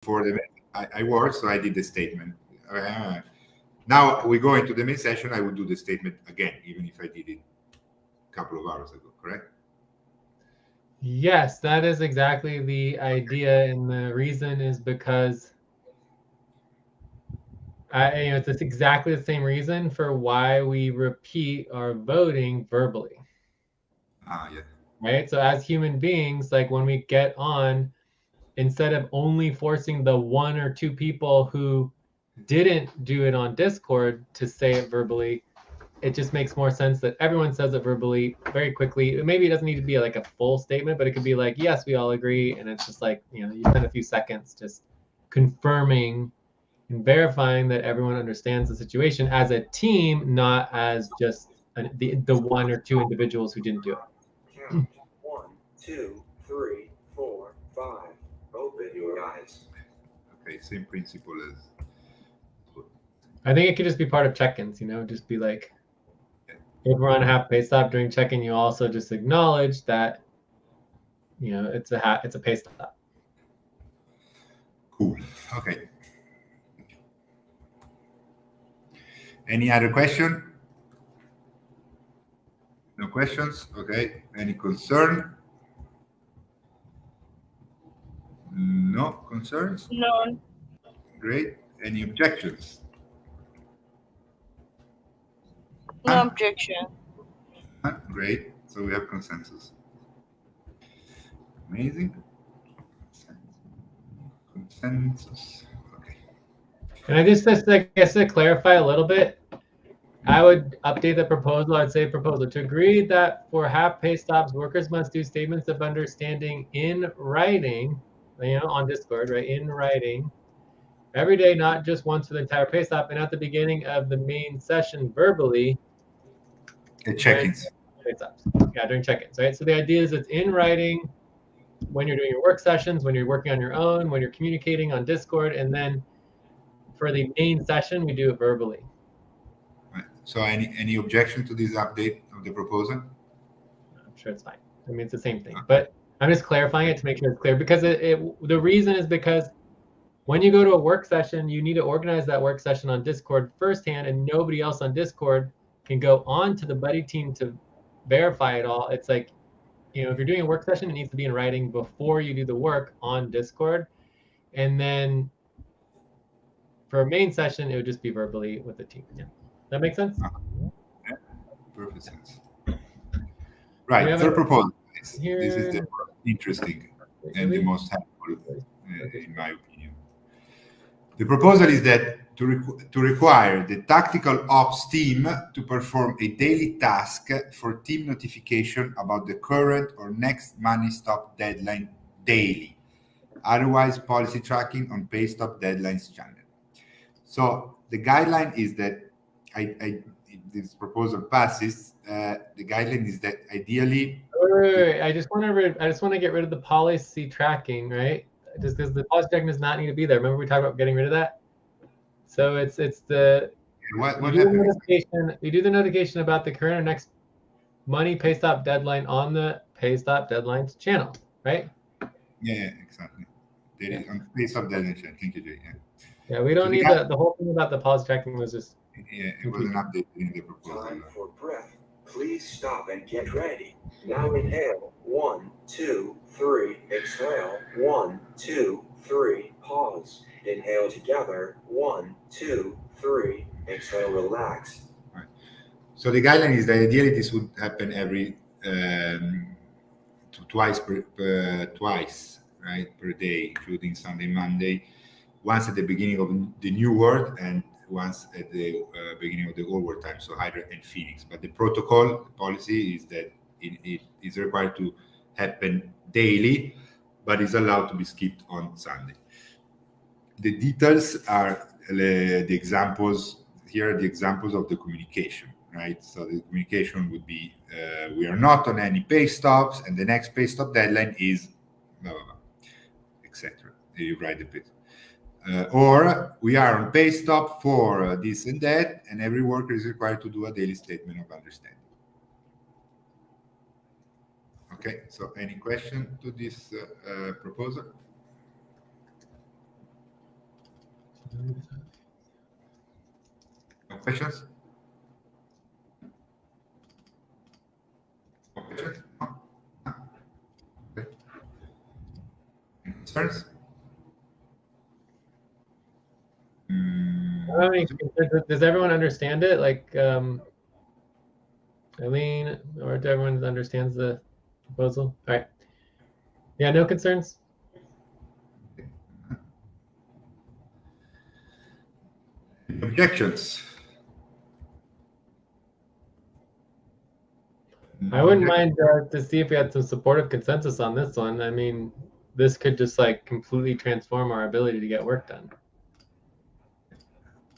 for the I worked, so I did the statement. Now we go into the main session. I will do the statement again, even if I did it a couple of hours ago. Correct? Yes, that is exactly the idea, and the reason is because it's exactly the same reason for why we repeat our voting verbally. Yeah. Right? So as human beings, like when we get on, instead of only forcing the one or two people who didn't do it on Discord to say it verbally, it just makes more sense that everyone says it verbally very quickly. Maybe it doesn't need to be like a full statement, but it could be like, yes, we all agree. And it's just like, you spend a few seconds just confirming and verifying that everyone understands the situation as a team, not as just the one or two individuals who didn't do it. Count 1, 2, 3, 4, 5. Open your eyes. Okay, same principle as. I think it could just be part of check-ins, just be like, if we're on a half pay stop during check-in, you also just acknowledge that, it's a pay stop. Cool. Okay. Any other question? No questions? Okay. Any concern? No concerns? None. Great. Any objections? No objection. Great. So we have consensus. Amazing. Consensus. Okay. And I just guess to clarify a little bit, I would update the proposal. I'd say proposal to agree that for half pay stops, workers must do statements of understanding in writing, on Discord, right? In writing every day, not just once for the entire pay stop, and at the beginning of the main session verbally. Check-ins. Yeah, during check-ins, right? So the idea is it's in writing when you're doing your work sessions, when you're working on your own, when you're communicating on Discord, and then for the main session, we do it verbally. Right. So any objection to this update of the proposal? I'm sure it's fine. I mean, it's the same thing, but I'm just clarifying it to make sure it's clear, because the reason is because when you go to a work session, you need to organize that work session on Discord firsthand, and nobody else on Discord can go on to the buddy team to verify it all. It's like, if you're doing a work session, it needs to be in writing before you do the work on Discord. And then for a main session, it would just be verbally with the team. Yeah. That makes sense? Yeah, perfect sense. Right, third proposal. This is the most interesting and the most helpful, in my opinion. The proposal is that to require the tactical ops team to perform a daily task for team notification about the current or next money stop deadline daily. Otherwise, policy tracking on pay stop deadlines channel. So the guideline is that if this proposal passes, the guideline is that ideally. Wait. I just want to get rid of the policy tracking, right? Just because the policy tracking does not need to be there. Remember we talked about getting rid of that? So it's the what you do the notification about the current or next money pay stop deadline on the pay stop deadlines channel, right? Yeah, exactly. On pay stop deadline channel. Thank you, Jay. Yeah, we don't need the whole thing about the policy tracking was just. Yeah, it was an update in the proposal. Time for breath. Please stop and get ready. Now inhale. 1, 2, 3. Exhale. 1, 2, 3. Pause. Inhale together. 1, 2, 3. Exhale. Relax. Right. So the guideline is that ideally this would happen every twice, right, per day, including Sunday, Monday. Once at the beginning of the new world and once at the beginning of the old world time, so Hydra and Phoenix. But the protocol, the policy is that it is required to happen daily, but is allowed to be skipped on Sunday. The details are the examples. Here are the examples of the communication, right? So the communication would be, we are not on any pay stops, and the next pay stop deadline is blah, blah, blah, etc. You write the pay. Or we are on pay stop for this and that, and every worker is required to do a daily statement of understanding. Okay, so any question to this proposal? No questions? No questions? No? No? Okay. Any concerns? I mean, does everyone understand it? Like, Eileen, or everyone understands the proposal? All right. Yeah, no concerns? Objections? I wouldn't mind to see if we had some supportive consensus on this one. I mean, this could just like completely transform our ability to get work done.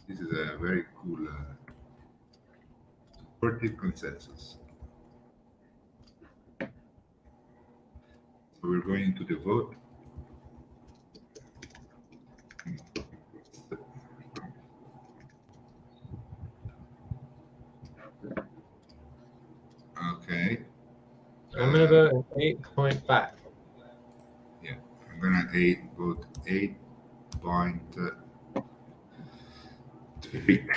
This is a very cool supportive consensus. So we're going into the vote. Okay. I'm gonna vote 8.5. Yeah, I'm gonna vote 8.3.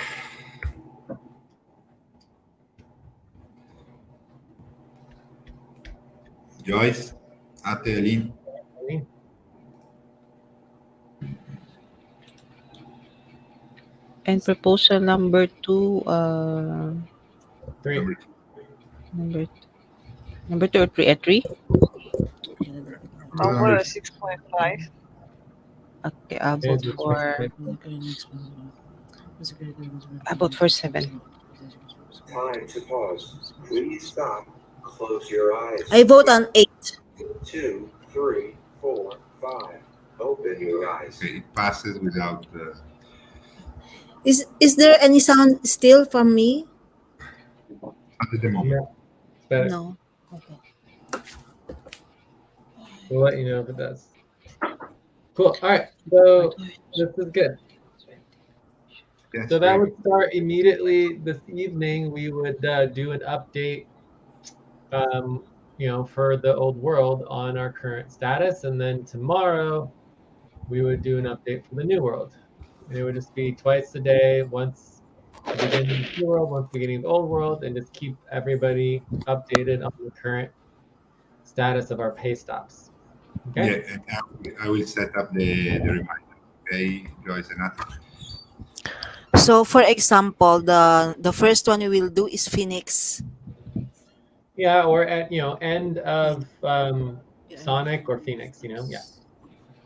Joyce, Ate, Eileen. Eileen? And proposal number 2, 3. number 2 or 3? 3? I'll vote at 6.5. Okay, I'll Okay, vote which for makes I'll vote for 7. Time to pause. Please stop. Close your eyes. I vote on 8. 2, 3, 4, 5. Open your eyes. Okay, it passes without Is there any sound still from me? at the moment. Yeah, it's better. No. Okay. We'll let you know if it does. Cool. All right. So this is good. Yes, So that very would start immediately this evening. We would do an update, for the old world on our current status, and then tomorrow we would do an update for the new world. And it would just be twice a day, once the beginning of the new world, once the beginning of the old world, and just keep everybody updated on the current status of our pay stops. Okay. Yeah, and I will set up the reminder. Okay, Joyce and Ate. So for example, the first one we will do is Phoenix. Yeah, or at end of Sonic or Phoenix. Yeah.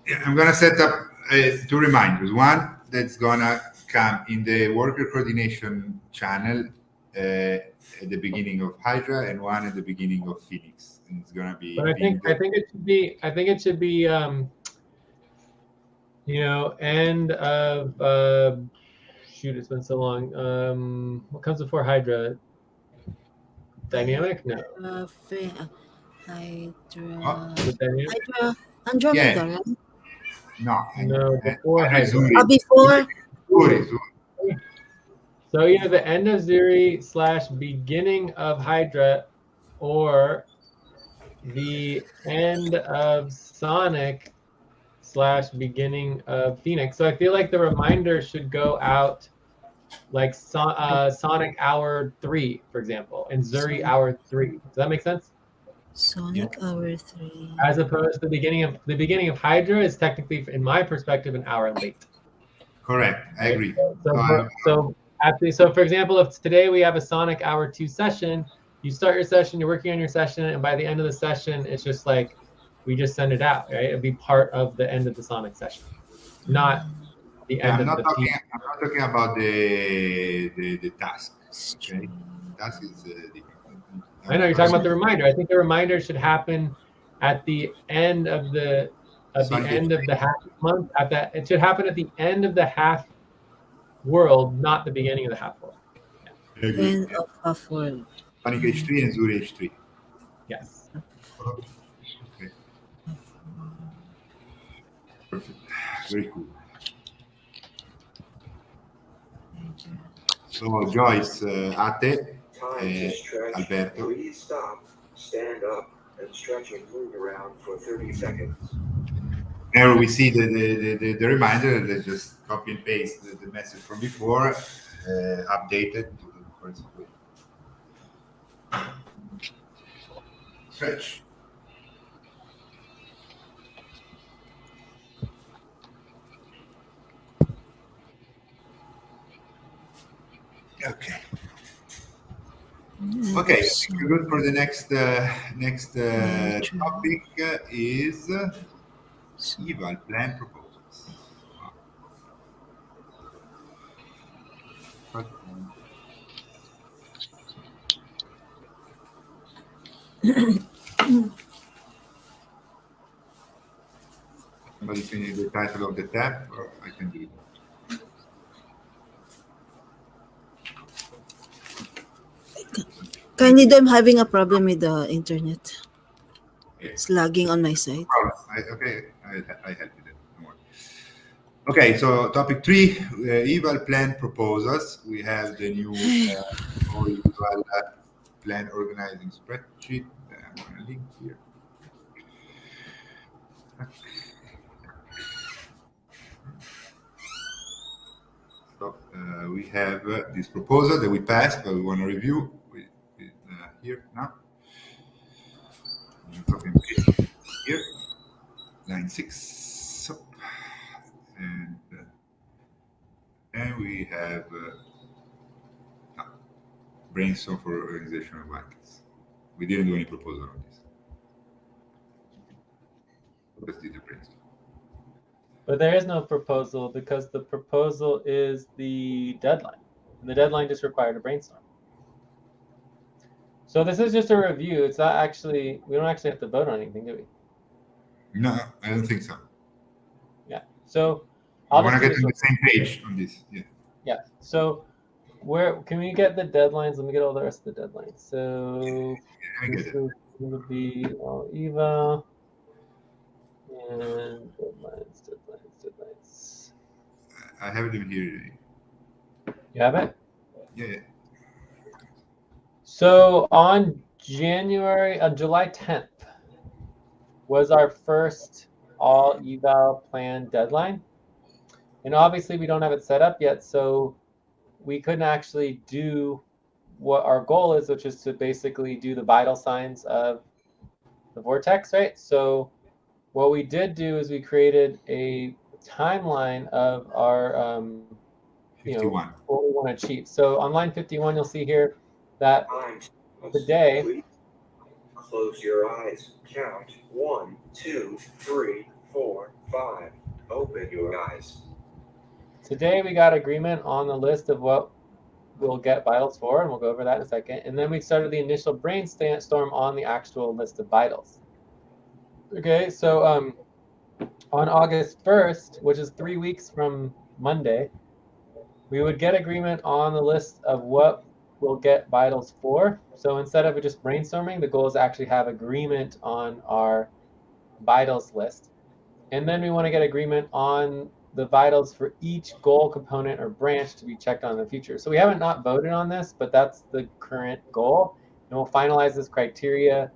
Yeah, I'm gonna set up 2 reminders. One that's gonna come in the worker coordination channel at the beginning of Hydra, and one at the beginning of Phoenix. And it's gonna be. But I think it should be end of shoot, it's been so long. What comes before Hydra? Dynamic? No. Hydra. Is it dynamic? Hydra. Andromeda, Yeah. right? No. Before Hydra. Oh, before. Zuri. So either the end of Zuri / beginning of Hydra, or the end of Sonic / beginning of Phoenix. So I feel like the reminder should go out like Sonic Hour 3, for example, and Zuri Hour 3. Does that make sense? Sonic Hour 3. As opposed to the beginning of Hydra is technically, in my perspective, an hour late. Correct. I agree. So for example, if today we have a Sonic Hour 2 session, you start your session, you're working on your session, and by the end of the session, it's just like we just send it out, right? It'll be part of the end of the Sonic session, not the end I'm of not talking about the task. Okay, task is different. I know you're talking about the reminder. I think the reminder should happen at the end of the half month. It should happen at the end of the half world, not the beginning of the half world. I agree. End of half world. Sonic H3 and Zuri H3. Yes. Okay. Perfect. Very cool. So Joyce, Ate, Time to stretch. Alberto. Please stop, stand up, and stretch and move around for 30 seconds. There we see the reminder. Let's just copy and paste the message from before, updated to the first way. Stretch. Okay. Okay, I think we're good for the next topic is Eval plan proposals. Somebody finish the title of the tab, or I can do it. Kindly, I'm having a problem with the internet. Okay. It's lagging on my side. I help you then. Don't worry. Okay, so topic 3, Eval plan proposals. We have the new Eval plan organizing spreadsheet. I'm going to link here. So we have this proposal that we passed, but we want to review here now. Copy and paste here, line 6, and we have brainstorm for organizational blankets. We didn't do any proposal on this. Let's do the brainstorm. But there is no proposal because the proposal is the deadline. And the deadline just required a brainstorm. So this is just a review. It's not actually, we don't actually have to vote on anything, do we? No, I don't think so. Yeah. So I want to get on the same page on this. Yeah. Yeah. So where can we get the deadlines? Let me get all the rest of the deadlines. So this is going to be all Eval. And deadlines. I have it here. You have it? Yeah. So on July 10th was our first all Eval plan deadline. And obviously we don't have it set up yet, so we couldn't actually do what our goal is, which is to basically do the vital signs of the vortex, right? So what we did do is we created a timeline of our, 51. what we want to achieve. So on line 51, you'll see here that today. Close your eyes. Count 1, 2, 3, 4, 5. Open your eyes. Today we got agreement on the list of what we'll get vitals for, and we'll go over that in a second. And then we started the initial brainstorm on the actual list of vitals. Okay, so on August 1st, which is 3 weeks from Monday, we would get agreement on the list of what we'll get vitals for. So instead of just brainstorming, the goal is to actually have agreement on our vitals list. And then we want to get agreement on the vitals for each goal component or branch to be checked on in the future. So we haven't not voted on this, but that's the current goal. And we'll finalize this criteria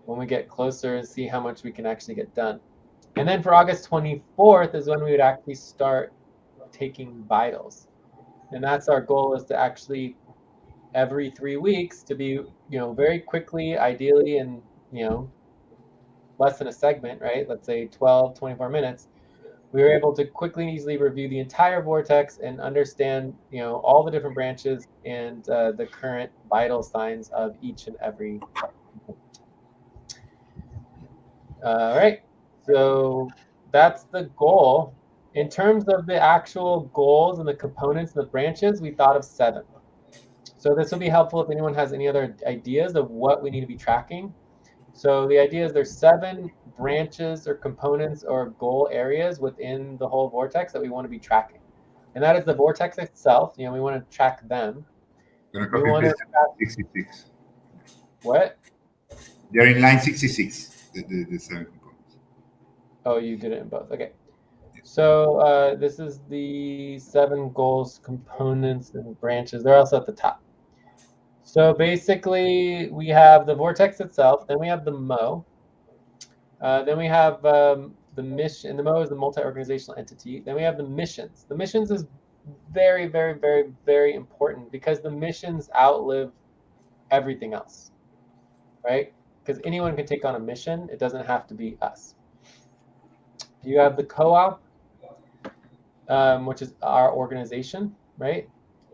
when we get closer and see how much we can actually get done. And then for August 24th is when we would actually start taking vitals. And that's our goal, is to actually every 3 weeks to be, very quickly, ideally in, less than a segment, right? Let's say 12, 24 minutes. We were able to quickly and easily review the entire vortex and understand, all the different branches and the current vital signs of each and every. All right, so that's the goal. In terms of the actual goals and the components and the branches, we thought of 7. So this will be helpful if anyone has any other ideas of what we need to be tracking. So the idea is there's 7 branches or components or goal areas within the whole vortex that we want to be tracking. And that is the vortex itself. We want to track them. We want to track 66. What? They're in line 66, the 7 components. Oh, you did it in both. Okay. So this is the 7 goals, components, and branches. They're also at the top. So basically, we have the vortex itself, then we have the MO, then we have the the mission, and the MO is the multi-organizational entity. Then we have the missions. The missions is very, very, very, very important because the missions outlive everything else, right? Because anyone can take on a mission. It doesn't have to be us. You have the co-op, which is our organization, right?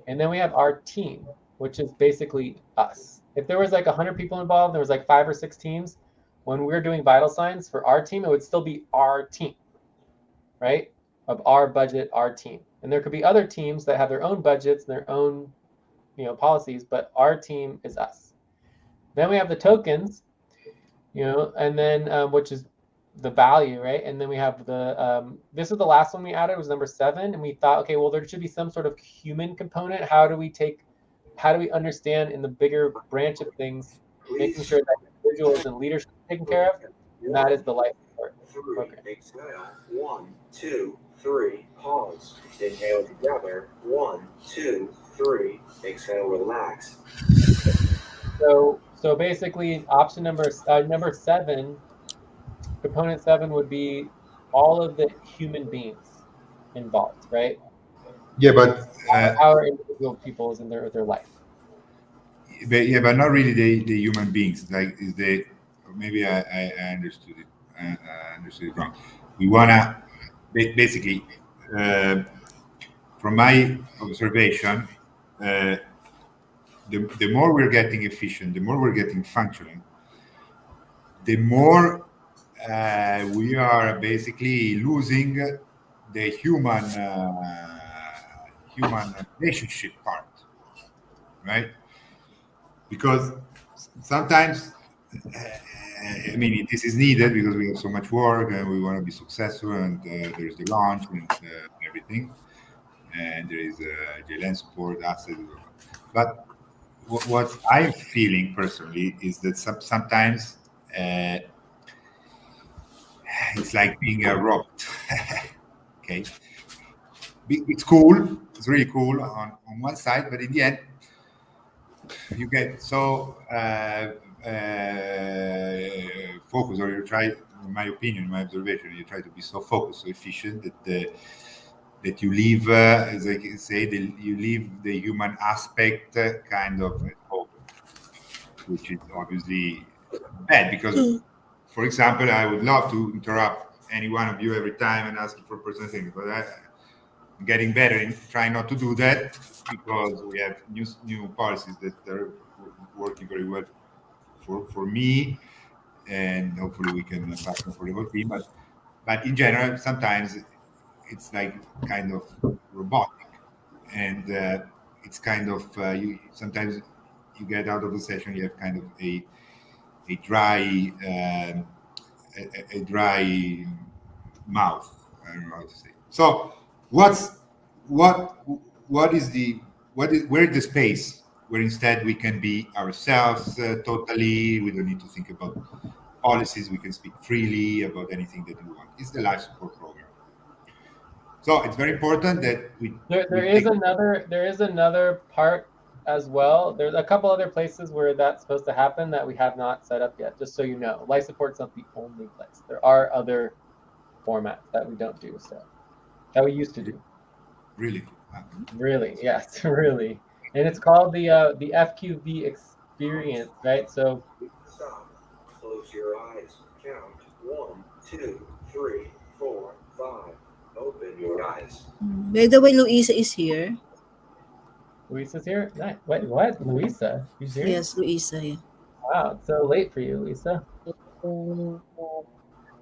And then we have our team, which is basically us. If there was like 100 people involved, there was like 5 or 6 teams. When we're doing vital signs for our team, it would still be our team, right? Of our budget, our team. And there could be other teams that have their own budgets, their own, policies, but our team is us. Then we have the tokens, and then which is the value, right? And then we have the this is the last one we added, was number 7, and we thought, okay, well, there should be some sort of human component. How do we understand in the bigger branch of things, making sure that individuals and leadership are taken care of? And that is the life support. 3, Okay. exhale, 1, 2, 3, pause, inhale together, 1, 2, 3, exhale, relax. So basically, option number 7, component 7 would be all of the human beings involved, right? Yeah, but Our individual peoples in their life. but not really the human beings. Like is the maybe I understood it. I understood it wrong. We wanna basically, from my observation, the more we're getting efficient, the more we're getting functional, the more we are basically losing the human relationship part, right? Because sometimes, I mean, this is needed because we have so much work and we want to be successful, and there's the launch and everything, and there is JLN support, assets, but what I'm feeling personally is that sometimes it's like being a robot. Okay, it's cool, it's really cool on one side, but in the end you get so focused, or you try, in my opinion, in my observation, you try to be so focused, so efficient that you leave, as I can say, you leave the human aspect kind of open, which is obviously bad because, for example, I would love to interrupt any one of you every time and ask you for personal things, but I'm getting better in trying not to do that because we have new policies that are working very well for me, and hopefully we can pass on for the whole team. But in general, sometimes it's like kind of robotic, and it's kind of sometimes you get out of the session, you have kind of a dry a dry mouth. I don't know how to say. So where is the space where instead we can be ourselves totally? We don't need to think about policies. We can speak freely about anything that we want. It's the life support program. So it's very important that There is another part as well. There's a couple other places where that's supposed to happen that we have not set up yet, just so you know. Life support's not the only place. There are other formats that we don't do, so that we used to do. Really? Really, yes, really. And it's called the FQV experience, right? So Stop. Close your eyes. Count 1, 2, 3, 4, 5. Open your eyes. By the way, Luisa is here. Luisa's here? Nice. What? Luisa? She's here? Yes, Luisa. Yeah. Wow, it's so late for you, Luisa.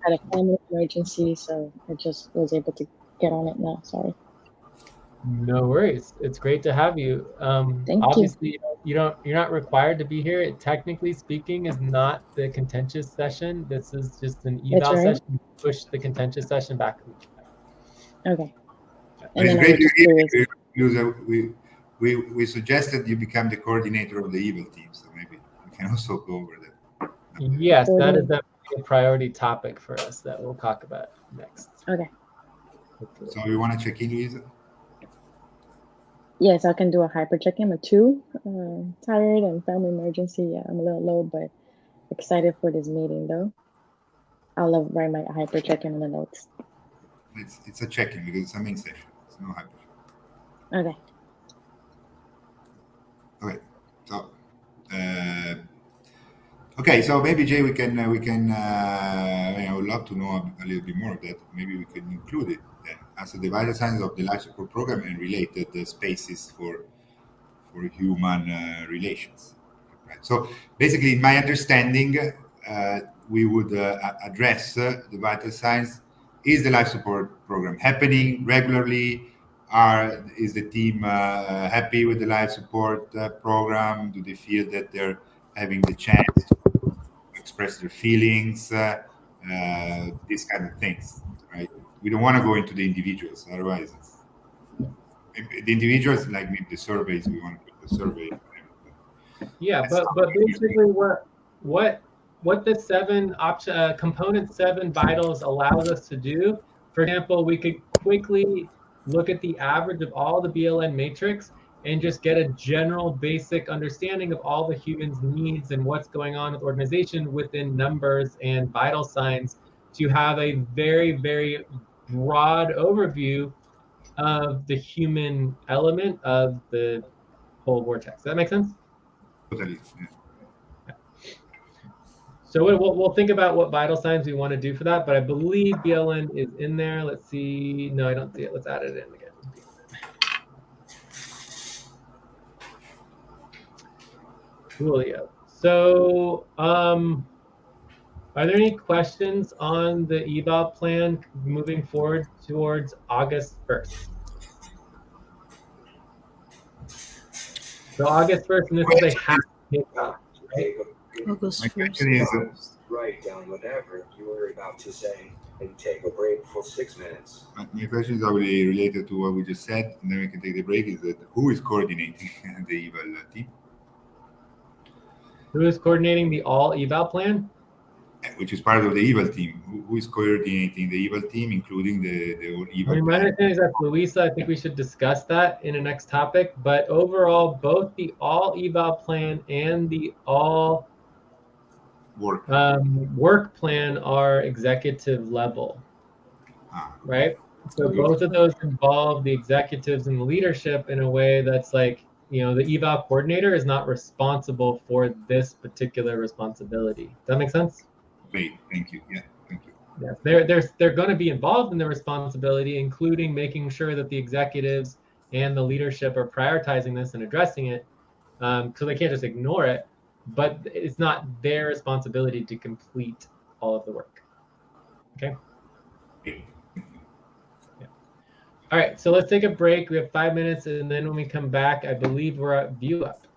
Had a family emergency, so I just was able to get on it now. Sorry. No worries. It's great to have you. Thank Obviously, you're not required to be here. It, technically speaking, is not the contentious session. This is just an That's eval right. session. Push the contentious session back. Okay. But it's then I great was just curious. we suggested you become the coordinator of the evil team, so maybe we can also go over that. Yes, that is definitely a priority topic for us that we'll talk about next. Okay. Hopefully. So you want to check in, Luisa? Yes, I can do a hyper check-in. I'm 2. Tired and family emergency. Yeah, I'm a little low, but excited for this meeting though. I'll write my hyper check-in in the notes. It's a check-in because it's a main session. It's no hyper. Okay. Okay, so okay, so maybe Jay, we can I would love to know a little bit more of that. Maybe we can include it then as a vital signs of the life support program and related spaces for human relations. Right. So basically, in my understanding, we would address the vital signs. Is the life support program happening regularly? Is the team happy with the life support program? Do they feel that they're having the chance to express their feelings? These kind of things, right? We don't want to go into the individuals, otherwise, the individuals like maybe the surveys. We want to put the survey. Yeah, but basically what the component 7 vitals allows us to do, for example, we could quickly look at the average of all the BLN matrix and just get a general basic understanding of all the humans' needs and what's going on with organization within numbers and vital signs to have a very, very broad overview of the human element of the whole vortex. Does that make sense? Totally. Yeah. So we'll think about what vital signs we want to do for that, but I believe BLN is in there. Let's see. No, I don't see it. Let's add it in again. Coolio. So are there any questions on the eval plan moving forward towards August 1st? So August 1st, and this is a half kickoff. Take August My 1st. question is, write down whatever you were about to say and take a break for 6 minutes. my question is already related to what we just said, and then we can take the break. Is that who is coordinating the eval team? Who is coordinating the all eval plan? Which is part of the eval team. Who is coordinating the eval team, including the whole I eval mean, my plan? understanding is that Luisa, I think we should discuss that in the next topic. But overall, both the all eval plan and the all Work. work plan are executive level, Ah, right? So Good. both of those involve the executives and the leadership in a way that's like, the eval coordinator is not responsible for this particular responsibility. Does that make sense? Great. Thank you. Yeah. Thank you. Yes, they're going to be involved in the responsibility, including making sure that the executives and the leadership are prioritizing this and addressing it. So they can't just ignore it, but it's not their responsibility to complete all of the work. Okay. Yeah. All right. So let's take a break. We have 5 minutes, and then when we come back, I believe we're at view up.